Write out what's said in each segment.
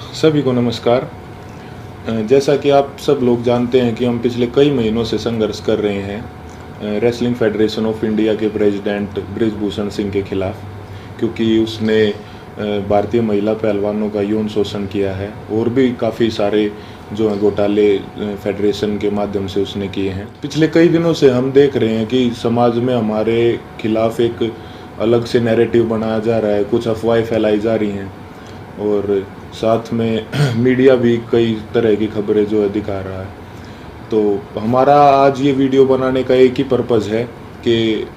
सभी को नमस्कार। जैसा कि आप सब लोग जानते हैं कि हम पिछले कई महीनों से संघर्ष कर रहे हैं रेसलिंग फेडरेशन ऑफ इंडिया के प्रेसिडेंट बृजभूषण सिंह के खिलाफ, क्योंकि उसने भारतीय महिला पहलवानों का यौन शोषण किया है और भी काफ़ी सारे जो हैं घोटाले फेडरेशन के माध्यम से उसने किए हैं। पिछले कई दिनों से हम देख रहे हैं कि समाज में हमारे खिलाफ एक अलग से नैरेटिव बनाया जा रहा है, कुछ अफवाहें फैलाई जा रही हैं और साथ में मीडिया भी कई तरह की खबरें जो है दिखा रहा है। तो हमारा आज ये वीडियो बनाने का एक ही पर्पज़ है कि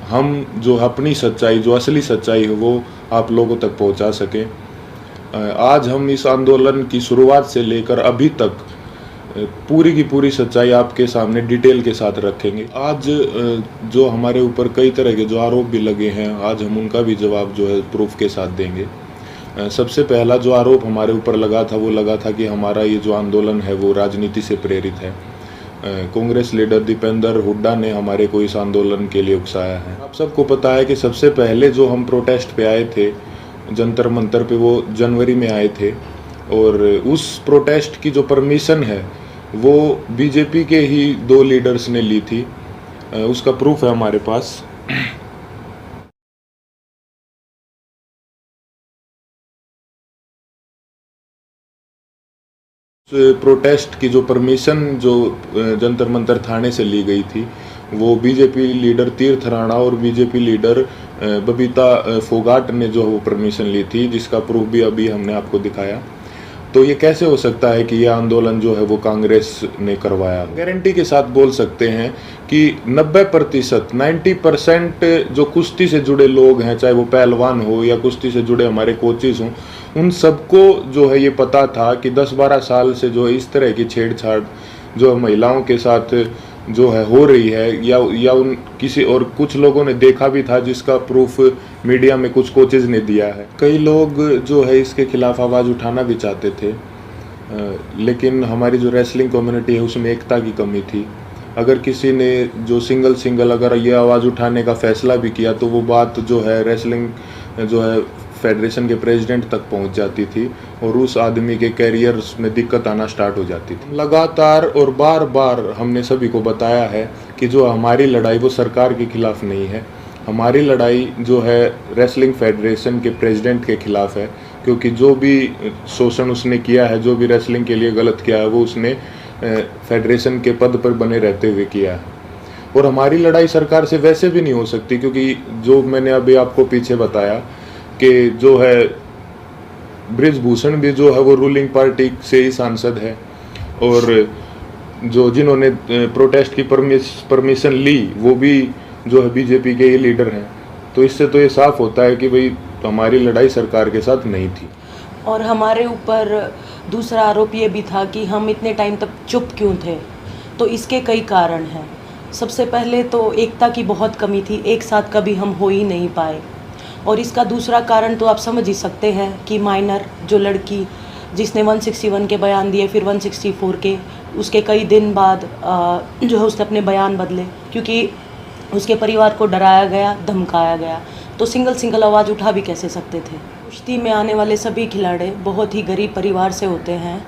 हम जो अपनी सच्चाई, जो असली सच्चाई है वो आप लोगों तक पहुंचा सकें। आज हम इस आंदोलन की शुरुआत से लेकर अभी तक पूरी की पूरी सच्चाई आपके सामने डिटेल के साथ रखेंगे। आज जो हमारे ऊपर कई तरह के जो आरोप भी लगे हैं, आज हम उनका भी जवाब जो है प्रूफ के साथ देंगे। सबसे पहला जो आरोप हमारे ऊपर लगा था वो लगा था कि हमारा ये जो आंदोलन है वो राजनीति से प्रेरित है। कांग्रेस लीडर दीपेंद्र हुड्डा ने हमारे को इस आंदोलन के लिए उकसाया है। आप सबको पता है कि सबसे पहले जो हम प्रोटेस्ट पे आए थे जंतर मंतर पे, वो जनवरी में आए थे और उस प्रोटेस्ट की जो परमिशन है वो बीजेपी के ही 2 लीडर्स ने ली थी। उसका प्रूफ है हमारे पास। प्रोटेस्ट की जो परमिशन जो जंतर मंतर थाने से ली गई थी वो बीजेपी लीडर तीर्थ राणा और बीजेपी लीडर बबीता फोगाट ने जो वो परमिशन ली थी, जिसका प्रूफ भी अभी हमने आपको दिखाया। तो ये कैसे हो सकता है कि यह आंदोलन जो है वो कांग्रेस ने करवाया? गारंटी के साथ बोल सकते हैं कि 90% 90% जो कुश्ती से जुड़े लोग हैं, चाहे वो पहलवान हो या कुश्ती से जुड़े हमारे कोचेस हों, उन सबको जो है ये पता था कि 10-12 साल से जो है इस तरह की छेड़छाड़ जो महिलाओं के साथ जो है हो रही है, या उन किसी और कुछ लोगों ने देखा भी था, जिसका प्रूफ मीडिया में कुछ कोचेज ने दिया है। कई लोग जो है इसके खिलाफ आवाज़ उठाना भी चाहते थे, लेकिन हमारी जो रेसलिंग कम्युनिटी है उसमें एकता की कमी थी। अगर किसी ने जो सिंगल अगर ये आवाज़ उठाने का फैसला भी किया तो वो बात जो है रेसलिंग जो है फेडरेशन के प्रेसिडेंट तक पहुंच जाती थी और उस आदमी के कैरियर में दिक्कत आना स्टार्ट हो जाती थी। लगातार और बार बार हमने सभी को बताया है कि जो हमारी लड़ाई वो सरकार के खिलाफ नहीं है, हमारी लड़ाई जो है रेसलिंग फेडरेशन के प्रेसिडेंट के खिलाफ है, क्योंकि जो भी शोषण उसने किया है, जो भी रेसलिंग के लिए गलत किया है, वो उसने फेडरेशन के पद पर बने रहते हुए किया है। और हमारी लड़ाई सरकार से वैसे भी नहीं हो सकती, क्योंकि जो मैंने अभी आपको पीछे बताया कि जो है बृजभूषण भी जो है वो रूलिंग पार्टी से ही सांसद है और जो जिन्होंने प्रोटेस्ट की परमिशन ली वो भी जो है बीजेपी के ही लीडर हैं। तो इससे तो ये साफ होता है कि भाई हमारी लड़ाई सरकार के साथ नहीं थी। और हमारे ऊपर दूसरा आरोप ये भी था कि हम इतने टाइम तक चुप क्यों थे। तो इसके कई कारण हैं। सबसे पहले तो एकता की बहुत कमी थी, एक साथ कभी हम हो ही नहीं पाए। और इसका दूसरा कारण तो आप समझ ही सकते हैं कि माइनर जो लड़की जिसने 161 के बयान दिए, फिर 164 के, उसके कई दिन बाद जो है उसने अपने बयान बदले, क्योंकि उसके परिवार को डराया गया, धमकाया गया। तो सिंगल आवाज़ उठा भी कैसे सकते थे। कुश्ती में आने वाले सभी खिलाड़ी बहुत ही गरीब परिवार से होते हैं,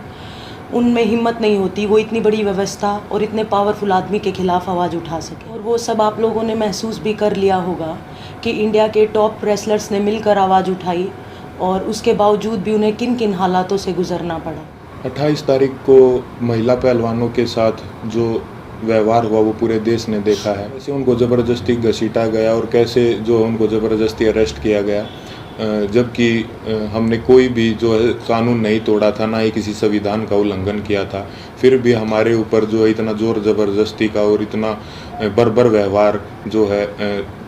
उनमें हिम्मत नहीं होती वो इतनी बड़ी व्यवस्था और इतने पावरफुल आदमी के खिलाफ आवाज़ उठा सके। और वो सब आप लोगों ने महसूस भी कर लिया होगा कि इंडिया के टॉप रेसलर्स ने मिलकर आवाज़ उठाई और उसके बावजूद भी उन्हें किन किन हालातों से गुजरना पड़ा। 28 तारीख को महिला पहलवानों के साथ जो व्यवहार हुआ वो पूरे देश ने देखा है। कैसे उनको ज़बरदस्ती घसीटा गया और कैसे जो उनको ज़बरदस्ती अरेस्ट किया गया, जबकि हमने कोई भी जो है कानून नहीं तोड़ा था, ना ही किसी संविधान का उल्लंघन किया था। फिर भी हमारे ऊपर जो है इतना ज़ोर ज़बरदस्ती का और इतना बर्बर व्यवहार जो है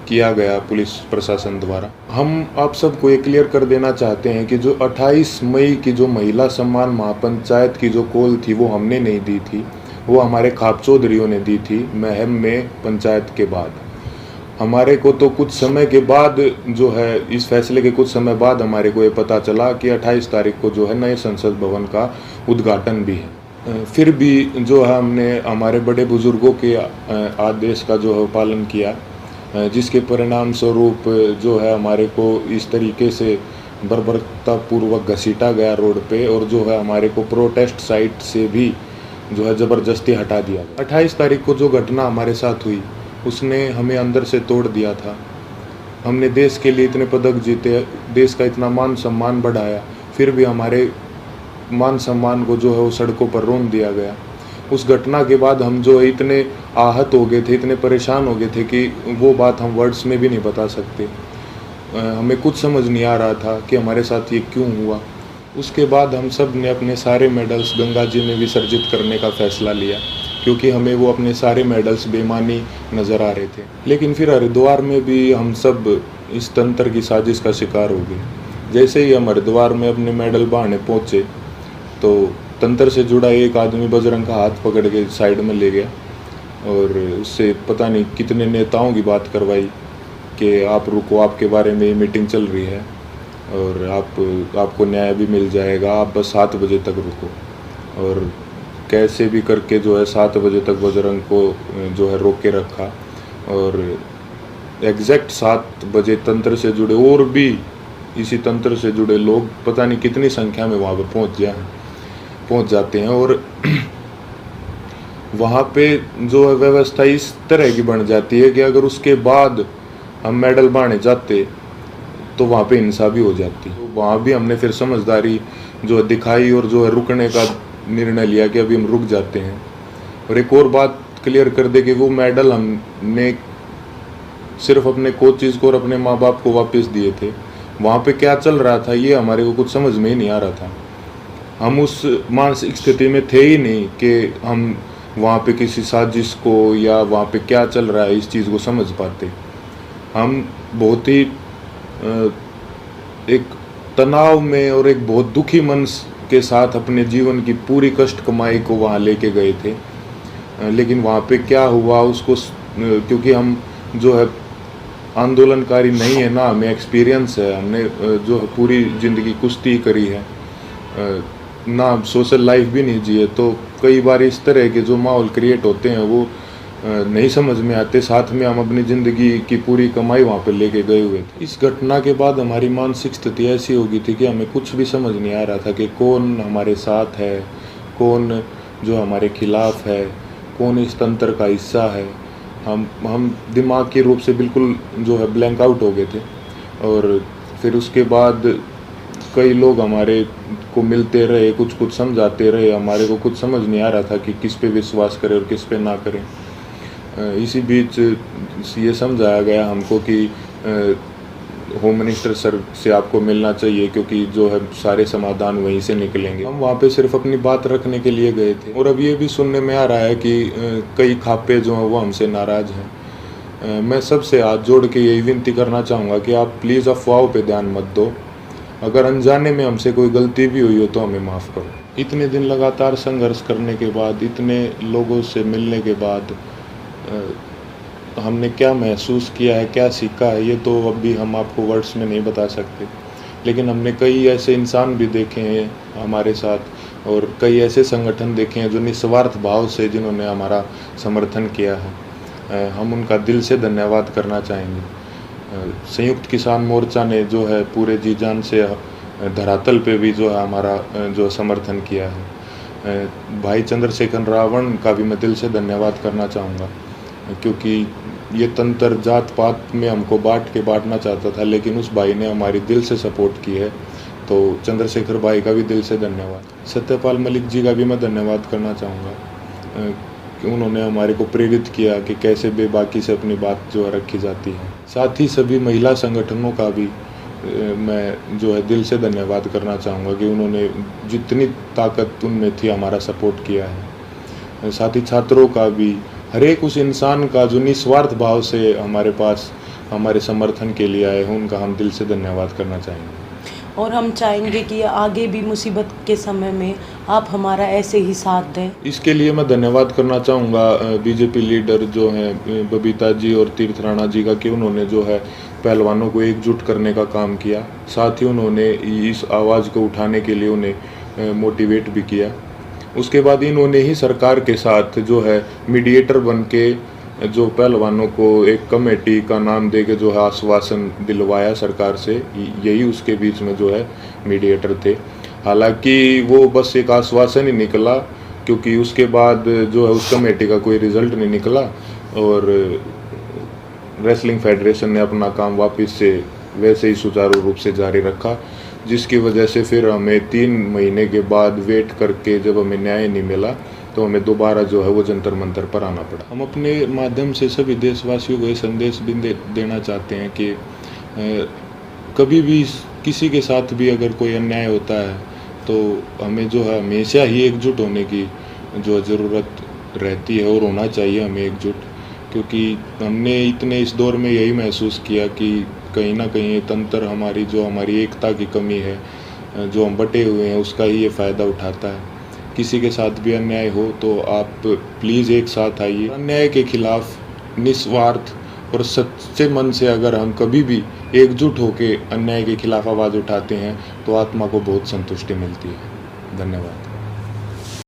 किया गया पुलिस प्रशासन द्वारा। हम आप सबको ये क्लियर कर देना चाहते हैं कि जो 28 मई की जो महिला सम्मान महापंचायत की जो कॉल थी वो हमने नहीं दी थी, वो हमारे खाप चौधरियों ने दी थी महम में पंचायत के बाद। हमारे को तो कुछ समय के बाद जो है इस फैसले के कुछ समय बाद हमारे को ये पता चला कि 28 तारीख को जो है नए संसद भवन का उद्घाटन भी है। फिर भी जो है हमने हमारे बड़े बुजुर्गों के आदेश का जो है पालन किया, जिसके परिणाम स्वरूप जो है हमारे को इस तरीके से बर्बरतापूर्वक घसीटा गया रोड पे, और जो है हमारे को प्रोटेस्ट साइट से भी जो है ज़बरदस्ती हटा दिया गया। 28 तारीख को जो घटना हमारे साथ हुई उसने हमें अंदर से तोड़ दिया था। हमने देश के लिए इतने पदक जीते, देश का इतना मान सम्मान बढ़ाया, फिर भी हमारे मान सम्मान को जो है वो सड़कों पर रोन दिया गया। उस घटना के बाद हम जो है इतने आहत हो गए थे, इतने परेशान हो गए थे कि वो बात हम वर्ड्स में भी नहीं बता सकते। हमें कुछ समझ नहीं आ रहा था कि हमारे साथ ये क्यों हुआ। उसके बाद हम सब ने अपने सारे मेडल्स गंगा जी में विसर्जित करने का फैसला लिया, क्योंकि हमें वो अपने सारे मेडल्स बेईमानी नज़र आ रहे थे। लेकिन फिर हरिद्वार में भी हम सब इस तंत्र की साजिश का शिकार हो गए। जैसे ही हम हरिद्वार में अपने मेडल बहाने पहुँचे तो तंत्र से जुड़ा एक आदमी बजरंग का हाथ पकड़ के साइड में ले गया और उससे पता नहीं कितने नेताओं की बात करवाई कि आप रुको, आपके बारे में मीटिंग चल रही है और आपको न्याय भी मिल जाएगा, आप बस 7 बजे तक रुको। और कैसे भी करके जो है 7 बजे तक बजरंग को जो है रोक के रखा, और एग्जैक्ट 7 बजे तंत्र से जुड़े और भी इसी तंत्र से जुड़े लोग पता नहीं कितनी संख्या में वहाँ पर पहुँच जाते हैं। और वहाँ पे जो है व्यवस्था इस तरह की बन जाती है कि अगर उसके बाद हम मेडल बांधने जाते तो वहाँ पे हिंसा भी हो जाती। तो वहाँ भी हमने फिर समझदारी जो है दिखाई और जो है रुकने का निर्णय लिया कि अभी हम रुक जाते हैं। और एक और बात क्लियर कर दे कि वो मेडल हमने सिर्फ अपने कोचेज़ को और अपने माँ बाप को वापस दिए थे। वहाँ पे क्या चल रहा था ये हमारे को कुछ समझ में ही नहीं आ रहा था। हम उस मानसिक स्थिति में थे ही नहीं कि हम वहाँ पे किसी साजिश को या वहाँ पे क्या चल रहा है इस चीज़ को समझ पाते। हम बहुत ही एक तनाव में और एक बहुत दुखी मन के साथ अपने जीवन की पूरी कष्ट कमाई को वहाँ लेके गए थे। लेकिन वहाँ पे क्या हुआ उसको, क्योंकि हम जो है आंदोलनकारी नहीं है ना, हमें एक्सपीरियंस है, हमने जो है पूरी ज़िंदगी कुश्ती करी है ना, सोशल लाइफ भी नहीं जिए, तो कई बार इस तरह के जो माहौल क्रिएट होते हैं वो नहीं समझ में आते। साथ में हम अपनी ज़िंदगी की पूरी कमाई वहाँ पे लेके गए हुए थे। इस घटना के बाद हमारी मानसिक स्थिति ऐसी हो गई थी कि हमें कुछ भी समझ नहीं आ रहा था कि कौन हमारे साथ है, कौन जो हमारे खिलाफ है, कौन इस तंत्र का हिस्सा है। हम दिमाग के रूप से बिल्कुल जो है ब्लैंक आउट हो गए थे। और फिर उसके बाद कई लोग हमारे को मिलते रहे, कुछ समझाते रहे, हमारे को कुछ समझ नहीं आ रहा था कि किस पे विश्वास करें और किस पे ना करें। इसी बीच ये समझाया गया हमको कि होम मिनिस्टर सर से आपको मिलना चाहिए, क्योंकि जो है सारे समाधान वहीं से निकलेंगे। हम वहाँ पे सिर्फ अपनी बात रखने के लिए गए थे। और अब ये भी सुनने में आ रहा है कि कई खापे जो हैं वो हमसे नाराज़ हैं। मैं सबसे हाथ जोड़ के यही विनती करना चाहूँगा कि आप प्लीज़ अफवाहों पे ध्यान मत दो। अगर अनजाने में हमसे कोई गलती भी हुई हो तो हमें माफ़ करो। इतने दिन लगातार संघर्ष करने के बाद, इतने लोगों से मिलने के बाद हमने क्या महसूस किया है, क्या सीखा है, ये तो अभी हम आपको वर्ड्स में नहीं बता सकते। लेकिन हमने कई ऐसे इंसान भी देखे हैं हमारे साथ, और कई ऐसे संगठन देखे हैं जो निस्वार्थ भाव से जिन्होंने हमारा समर्थन किया है। हम उनका दिल से धन्यवाद करना चाहेंगे। संयुक्त किसान मोर्चा ने जो है पूरे जी जान से धरातल पे भी जो है हमारा जो समर्थन किया है। भाई चंद्रशेखर रावण का भी मैं दिल से धन्यवाद करना चाहूँगा, क्योंकि ये तंत्र जात पात में हमको बांटना चाहता था, लेकिन उस भाई ने हमारी दिल से सपोर्ट की है। तो चंद्रशेखर भाई का भी दिल से धन्यवाद। सत्यपाल मलिक जी का भी मैं धन्यवाद करना चाहूँगा कि उन्होंने हमारे को प्रेरित किया कि कैसे बेबाकी से अपनी बात जो है रखी जाती है। साथ ही सभी महिला संगठनों का भी मैं जो है दिल से धन्यवाद करना चाहूँगा कि उन्होंने जितनी ताकत उनमें थी हमारा सपोर्ट किया है। साथ ही छात्रों का भी, हर एक उस इंसान का जो निस्वार्थ भाव से हमारे पास हमारे समर्थन के लिए आए हैं, उनका हम दिल से धन्यवाद करना चाहेंगे। और हम चाहेंगे कि आगे भी मुसीबत के समय में आप हमारा ऐसे ही साथ दें। इसके लिए मैं धन्यवाद करना चाहूँगा बीजेपी लीडर जो हैं बबीता जी और तीर्थ राणा जी का, कि उन्होंने जो है पहलवानों को एकजुट करने का काम किया। साथ ही उन्होंने इस आवाज़ को उठाने के लिए उन्हें मोटिवेट भी किया। उसके बाद इन्होंने ही सरकार के साथ जो है मीडिएटर बन के जो पहलवानों को एक कमेटी का नाम दे के जो है आश्वासन दिलवाया सरकार से, यही उसके बीच में जो है मीडिएटर थे। हालांकि वो बस एक आश्वासन ही निकला, क्योंकि उसके बाद जो है उस कमेटी का कोई रिजल्ट नहीं निकला और रेसलिंग फेडरेशन ने अपना काम वापस से वैसे ही सुचारू रूप से जारी रखा, जिसकी वजह से फिर हमें 3 महीने के बाद वेट करके जब हमें न्याय नहीं मिला तो हमें दोबारा जो है वो जंतर मंतर पर आना पड़ा। हम अपने माध्यम से सभी देशवासियों को ये संदेश भी देना चाहते हैं कि कभी भी किसी के साथ भी अगर कोई अन्याय होता है तो हमें जो है हमेशा ही एकजुट होने की जो ज़रूरत रहती है और होना चाहिए हमें एकजुट, क्योंकि हमने इतने इस दौर में यही महसूस किया कि कहीं ना कहीं तंत्र हमारी एकता की कमी है, जो हम बटे हुए हैं उसका ही ये फ़ायदा उठाता है। किसी के साथ भी अन्याय हो तो आप प्लीज़ एक साथ आइए। अन्याय के खिलाफ निस्वार्थ और सच्चे मन से अगर हम कभी भी एकजुट होकर अन्याय के खिलाफ आवाज़ उठाते हैं तो आत्मा को बहुत संतुष्टि मिलती है। धन्यवाद।